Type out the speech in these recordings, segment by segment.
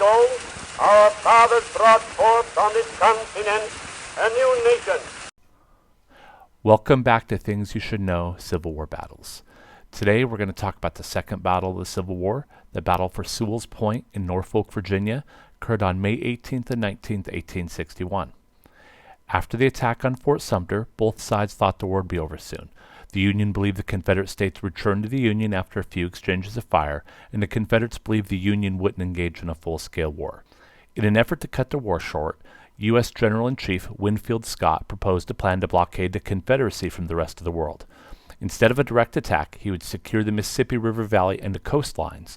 ago, our fathers brought forth on this continent a new nation. Welcome back to Things You Should Know Civil War Battles. Today we're going to talk about the second battle of the Civil War. The battle for Sewell's Point in Norfolk, Virginia, occurred on May 18th and 19th, 1861. After the attack on Fort Sumter, both sides thought the war would be over soon. The Union believed the Confederate States would return to the Union after a few exchanges of fire, and the Confederates believed the Union wouldn't engage in a full-scale war. In an effort to cut the war short, U.S. General-in-Chief Winfield Scott proposed a plan to blockade the Confederacy from the rest of the world. Instead of a direct attack, he would secure the Mississippi River Valley and the coastlines.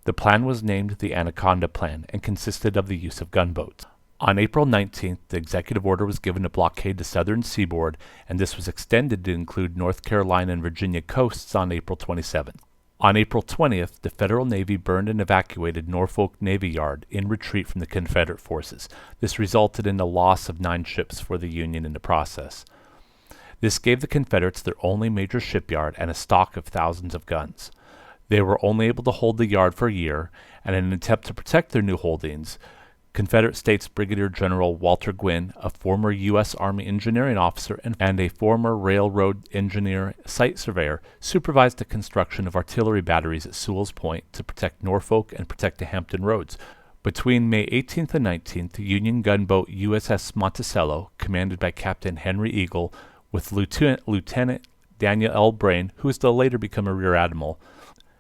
The plan was named the Anaconda Plan and consisted of the use of gunboats. On April 19th, the executive order was given to blockade the southern seaboard, and this was extended to include North Carolina and Virginia coasts on April 27th. On April 20th, the Federal Navy burned and evacuated Norfolk Navy Yard in retreat from the Confederate forces. This resulted in the loss of 9 ships for the Union in the process. This gave the Confederates their only major shipyard and a stock of thousands of guns. They were only able to hold the yard for a year, and in an attempt to protect their new holdings, Confederate States Brigadier General Walter Gwynn, a former U.S. Army engineering officer and a former railroad engineer site surveyor, supervised the construction of artillery batteries at Sewell's Point to protect Norfolk and protect the Hampton roads. Between May 18th and 19th, the Union gunboat USS Monticello, commanded by Captain Henry Eagle, with Lieutenant Daniel L. Braine, who was to later become a rear admiral,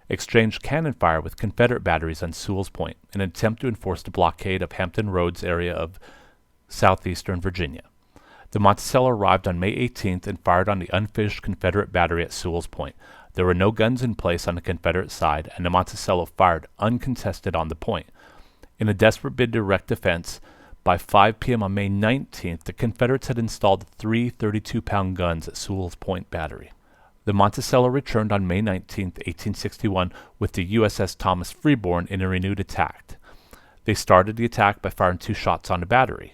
exchanged cannon fire with Confederate batteries on Sewell's Point in an attempt to enforce the blockade of Hampton Roads area of southeastern Virginia. The Monticello arrived on May 18th and fired on the unfinished Confederate battery at Sewell's Point. There were no guns in place on the Confederate side, and the Monticello fired uncontested on the point. In a desperate bid to erect defense, by 5 p.m. on May 19th, the Confederates had installed 3 32-pound guns at Sewell's Point Battery. The Monticello returned on May 19, 1861, with the USS Thomas Freeborn in a renewed attack. They started the attack by firing 2 shots on the battery.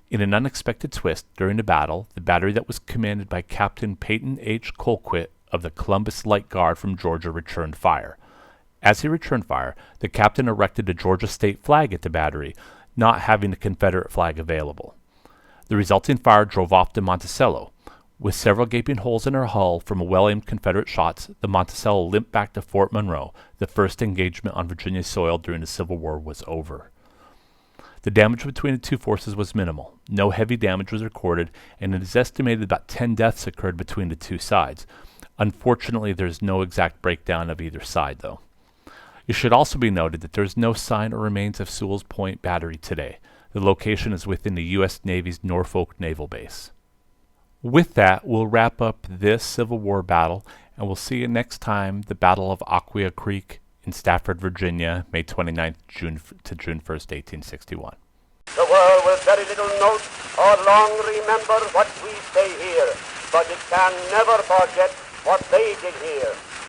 In an unexpected twist during the battle, the battery that was commanded by Captain Peyton H. Colquitt of the Columbus Light Guard from Georgia returned fire. As he returned fire, the captain erected a Georgia state flag at the battery, not having the Confederate flag available. The resulting fire drove off the Monticello. With several gaping holes in her hull from well-aimed Confederate shots, the Monticello limped back to Fort Monroe. The first engagement on Virginia soil during the Civil War was over. The damage between the two forces was minimal. No heavy damage was recorded, and it is estimated about 10 deaths occurred between the two sides. Unfortunately, there is no exact breakdown of either side, though. It should also be noted that there is no sign or remains of Sewell's Point Battery today. The location is within the U.S. Navy's Norfolk Naval Base. With that, we'll wrap up this Civil War battle, and we'll see you next time, the Battle of Aquia Creek in Stafford, Virginia, May 29th to June 1st, 1861. The world will very little note or long remember what we say here, but it can never forget what they did here.